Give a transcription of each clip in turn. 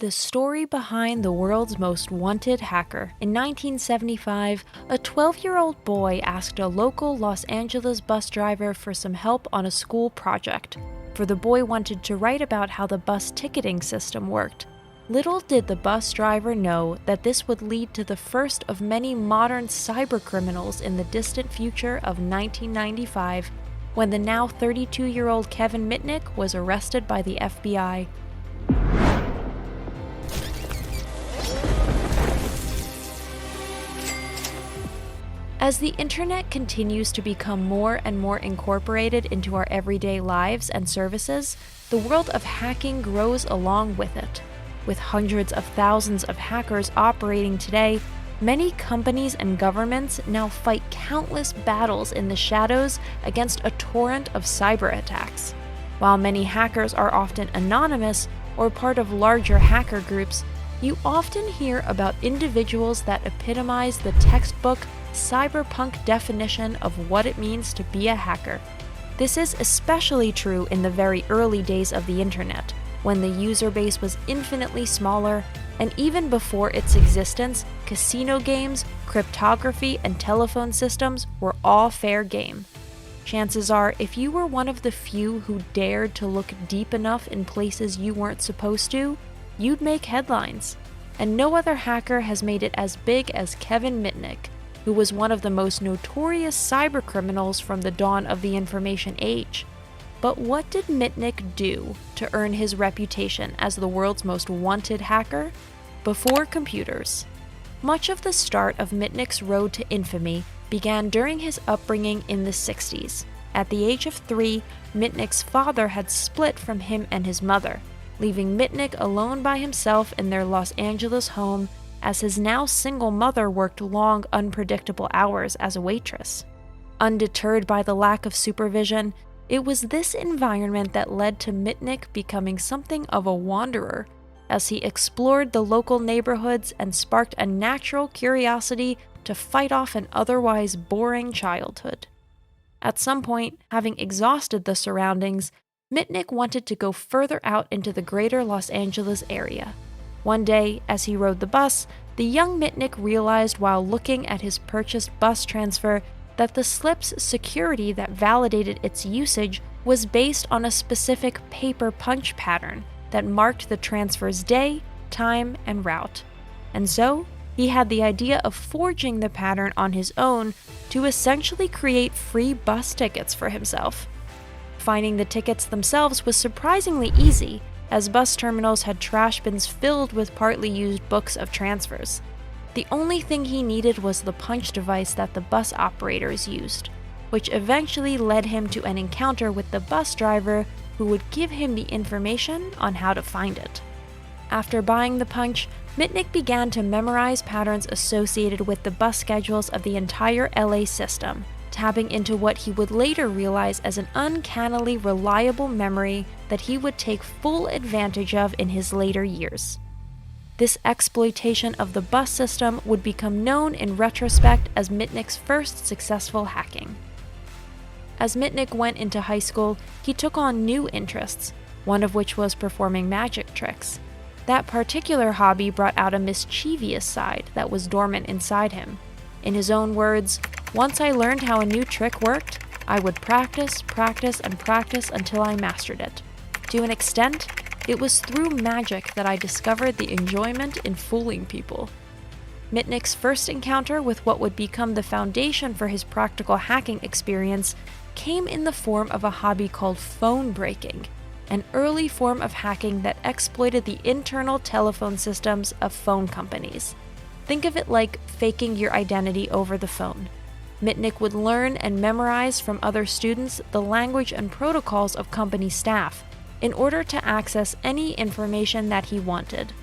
The story behind the world's most wanted hacker. In 1975, a 12-year-old boy asked a local Los Angeles bus driver for some help on a school project, for the boy wanted to write about how the bus ticketing system worked. Little did the bus driver know that this would lead to the first of many modern cybercriminals in the distant future of 1995, when the now 32-year-old Kevin Mitnick was arrested by the FBI. As the internet continues to become more and more incorporated into our everyday lives and services, the world of hacking grows along with it. With hundreds of thousands of hackers operating today, many companies and governments now fight countless battles in the shadows against a torrent of cyber attacks. While many hackers are often anonymous or part of larger hacker groups, you often hear about individuals that epitomize the textbook cyberpunk definition of what it means to be a hacker. This is especially true in the very early days of the internet, when the user base was infinitely smaller, and even before its existence, casino games, cryptography, and telephone systems were all fair game. Chances are, if you were one of the few who dared to look deep enough in places you weren't supposed to, you'd make headlines. And no other hacker has made it as big as Kevin Mitnick, who was one of the most notorious cybercriminals from the dawn of the information age. But what did Mitnick do to earn his reputation as the world's most wanted hacker? Before computers. Much of the start of Mitnick's road to infamy began during his upbringing in the 60s. At the age of 3, Mitnick's father had split from him and his mother, leaving Mitnick alone by himself in their Los Angeles home as his now single mother worked long, unpredictable hours as a waitress. Undeterred by the lack of supervision, it was this environment that led to Mitnick becoming something of a wanderer, as he explored the local neighborhoods and sparked a natural curiosity to fight off an otherwise boring childhood. At some point, having exhausted the surroundings, Mitnick wanted to go further out into the greater Los Angeles area. One day, as he rode the bus, the young Mitnick realized while looking at his purchased bus transfer that the slip's security that validated its usage was based on a specific paper punch pattern that marked the transfer's day, time, and route. And so, he had the idea of forging the pattern on his own to essentially create free bus tickets for himself. Finding the tickets themselves was surprisingly easy, as bus terminals had trash bins filled with partly used books of transfers. The only thing he needed was the punch device that the bus operators used, which eventually led him to an encounter with the bus driver who would give him the information on how to find it. After buying the punch, Mitnick began to memorize patterns associated with the bus schedules of the entire LA system, tapping into what he would later realize as an uncannily reliable memory that he would take full advantage of in his later years. This exploitation of the bus system would become known in retrospect as Mitnick's first successful hacking. As Mitnick went into high school, he took on new interests, one of which was performing magic tricks. That particular hobby brought out a mischievous side that was dormant inside him. In his own words, "Once I learned how a new trick worked, I would practice, and practice until I mastered it. To an extent, it was through magic that I discovered the enjoyment in fooling people." Mitnick's first encounter with what would become the foundation for his practical hacking experience came in the form of a hobby called phone breaking, an early form of hacking that exploited the internal telephone systems of phone companies. Think of it like faking your identity over the phone. Mitnick would learn and memorize from other students the language and protocols of company staff in order to access any information that he wanted.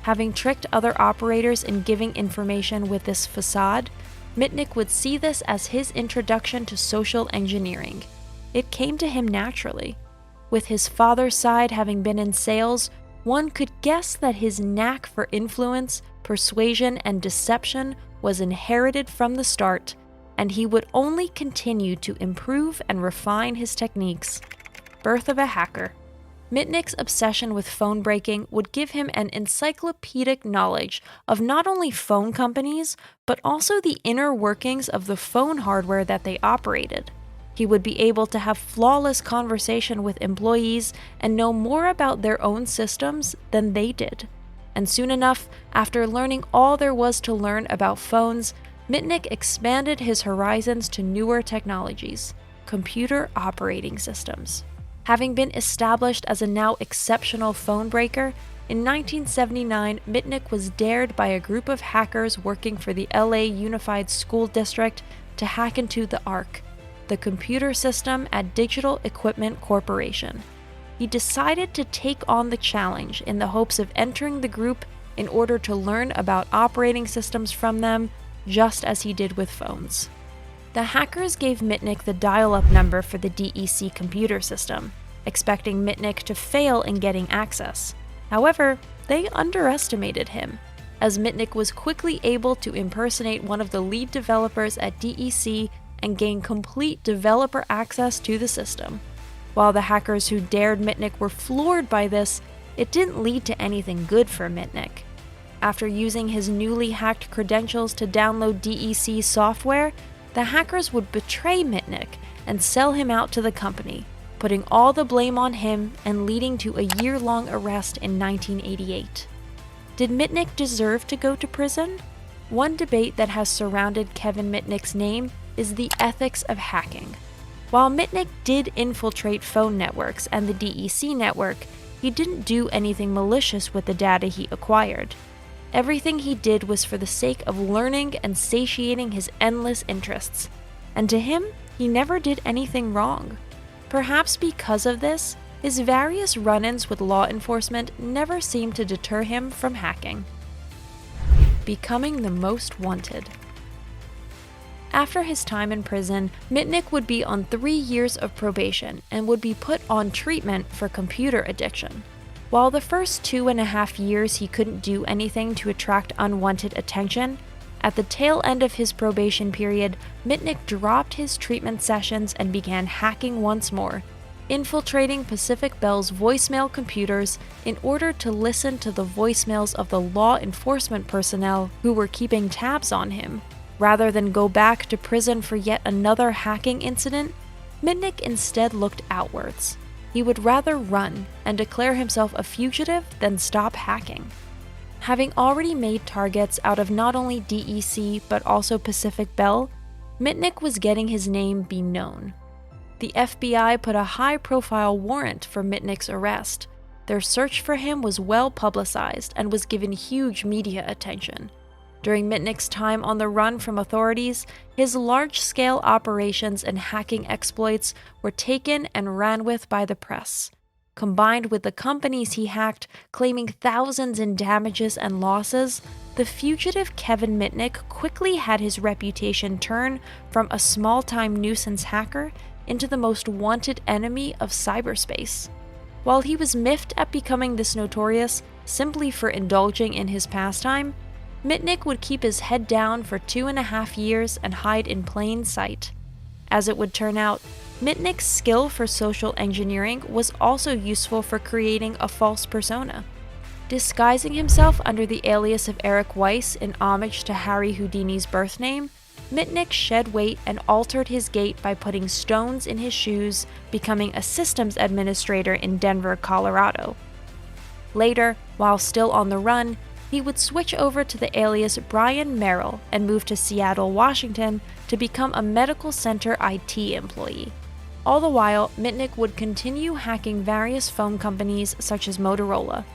Having tricked other operators in giving information with this facade, Mitnick would see this as his introduction to social engineering. It came to him naturally. With his father's side having been in sales, one could guess that his knack for influence, persuasion, and deception was inherited from the start, and he would only continue to improve and refine his techniques. Birth of a hacker. Mitnick's obsession with phone breaking would give him an encyclopedic knowledge of not only phone companies, but also the inner workings of the phone hardware that they operated. He would be able to have flawless conversation with employees and know more about their own systems than they did. And soon enough, after learning all there was to learn about phones, Mitnick expanded his horizons to newer technologies, computer operating systems. Having been established as a now exceptional phone breaker, in 1979, Mitnick was dared by a group of hackers working for the LA Unified School District to hack into the ARC, the computer system at Digital Equipment Corporation. He decided to take on the challenge in the hopes of entering the group in order to learn about operating systems from them, just as he did with phones. The hackers gave Mitnick the dial-up number for the DEC computer system, expecting Mitnick to fail in getting access. However, they underestimated him, as Mitnick was quickly able to impersonate one of the lead developers at DEC and gain complete developer access to the system. While the hackers who dared Mitnick were floored by this, it didn't lead to anything good for Mitnick. After using his newly hacked credentials to download DEC software, the hackers would betray Mitnick and sell him out to the company, putting all the blame on him and leading to a year-long arrest in 1988. Did Mitnick deserve to go to prison? One debate that has surrounded Kevin Mitnick's name is the ethics of hacking. While Mitnick did infiltrate phone networks and the DEC network, he didn't do anything malicious with the data he acquired. Everything he did was for the sake of learning and satiating his endless interests, and to him, he never did anything wrong. Perhaps because of this, his various run-ins with law enforcement never seemed to deter him from hacking. Becoming the most wanted. After his time in prison, Mitnick would be on 3 years of probation and would be put on treatment for computer addiction. While the first 2.5 years he couldn't do anything to attract unwanted attention, at the tail end of his probation period, Mitnick dropped his treatment sessions and began hacking once more, infiltrating Pacific Bell's voicemail computers in order to listen to the voicemails of the law enforcement personnel who were keeping tabs on him. Rather than go back to prison for yet another hacking incident, Mitnick instead looked outwards. He would rather run and declare himself a fugitive than stop hacking. Having already made targets out of not only DEC but also Pacific Bell, Mitnick was getting his name be known. The FBI put a high-profile warrant for Mitnick's arrest. Their search for him was well publicized and was given huge media attention. During Mitnick's time on the run from authorities, his large-scale operations and hacking exploits were taken and ran with by the press. Combined with the companies he hacked claiming thousands in damages and losses, the fugitive Kevin Mitnick quickly had his reputation turn from a small-time nuisance hacker into the most wanted enemy of cyberspace. While he was miffed at becoming this notorious simply for indulging in his pastime, Mitnick would keep his head down for 2.5 years and hide in plain sight. As it would turn out, Mitnick's skill for social engineering was also useful for creating a false persona. Disguising himself under the alias of Eric Weiss in homage to Harry Houdini's birth name, Mitnick shed weight and altered his gait by putting stones in his shoes, becoming a systems administrator in Denver, Colorado. Later, while still on the run, he would switch over to the alias Brian Merrill and move to Seattle, Washington to become a medical center IT employee. All the while, Mitnick would continue hacking various phone companies such as Motorola.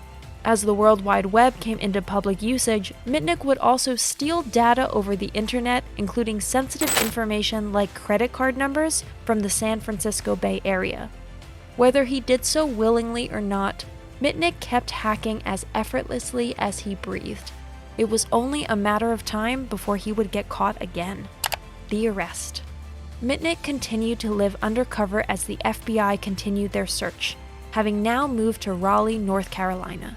As the World Wide Web came into public usage, Mitnick would also steal data over the internet, including sensitive information like credit card numbers from the San Francisco Bay Area. Whether he did so willingly or not, Mitnick kept hacking as effortlessly as he breathed. It was only a matter of time before he would get caught again. The arrest. Mitnick continued to live undercover as the FBI continued their search, having now moved to Raleigh, North Carolina.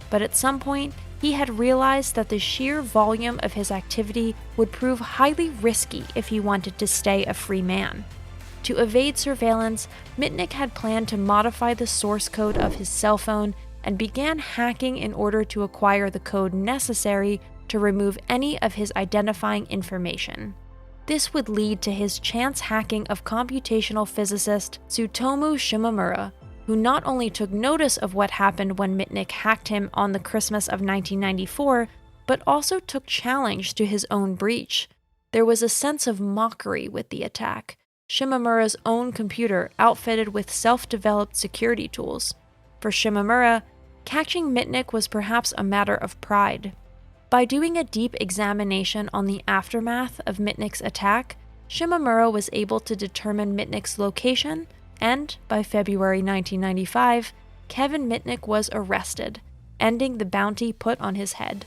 But at some point, he had realized that the sheer volume of his activity would prove highly risky if he wanted to stay a free man. To evade surveillance, Mitnick had planned to modify the source code of his cell phone and began hacking in order to acquire the code necessary to remove any of his identifying information. This would lead to his chance hacking of computational physicist Tsutomu Shimomura, who not only took notice of what happened when Mitnick hacked him on the Christmas of 1994, but also took challenge to his own breach. There was a sense of mockery with the attack. Shimomura's own computer outfitted with self-developed security tools. For Shimomura, catching Mitnick was perhaps a matter of pride. By doing a deep examination on the aftermath of Mitnick's attack, Shimomura was able to determine Mitnick's location, and by February 1995, Kevin Mitnick was arrested, ending the bounty put on his head.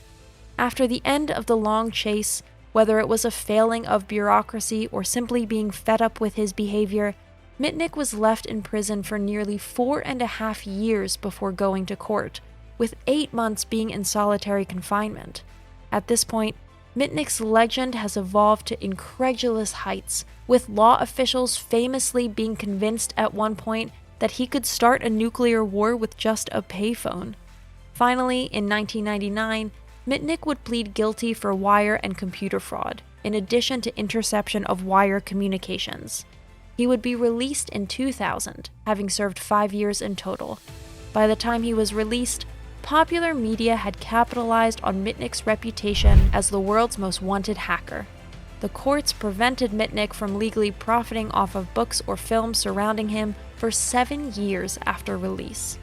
After the end of the long chase, whether it was a failing of bureaucracy or simply being fed up with his behavior, Mitnick was left in prison for nearly 4.5 years before going to court, with 8 months being in solitary confinement. At this point, Mitnick's legend has evolved to incredulous heights, with law officials famously being convinced at one point that he could start a nuclear war with just a payphone. Finally, in 1999, Mitnick would plead guilty for wire and computer fraud, in addition to interception of wire communications. He would be released in 2000, having served 5 years in total. By the time he was released, popular media had capitalized on Mitnick's reputation as the world's most wanted hacker. The courts prevented Mitnick from legally profiting off of books or films surrounding him for 7 years after release.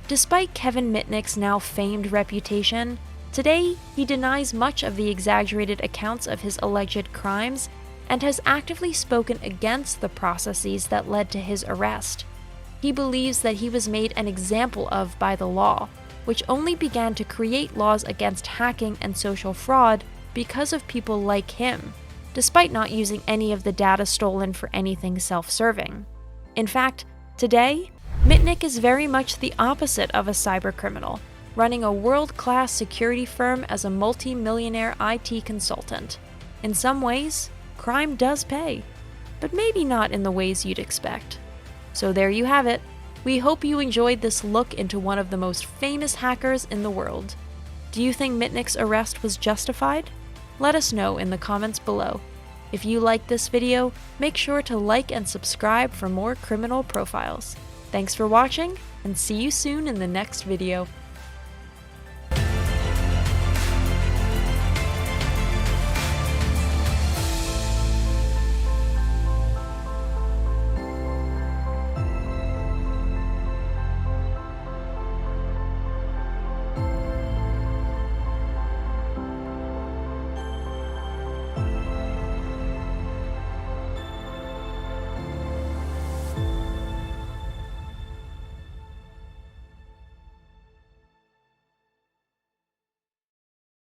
Despite Kevin Mitnick's now famed reputation, today he denies much of the exaggerated accounts of his alleged crimes and has actively spoken against the processes that led to his arrest. He believes that he was made an example of by the law, which only began to create laws against hacking and social fraud because of people like him, despite not using any of the data stolen for anything self-serving. In fact, today, Mitnick is very much the opposite of a cybercriminal, running a world-class security firm as a multi-millionaire IT consultant. In some ways, crime does pay, but maybe not in the ways you'd expect. So there you have it. We hope you enjoyed this look into one of the most famous hackers in the world. Do you think Mitnick's arrest was justified? Let us know in the comments below. If you liked this video, make sure to like and subscribe for more criminal profiles. Thanks for watching, and see you soon in the next video.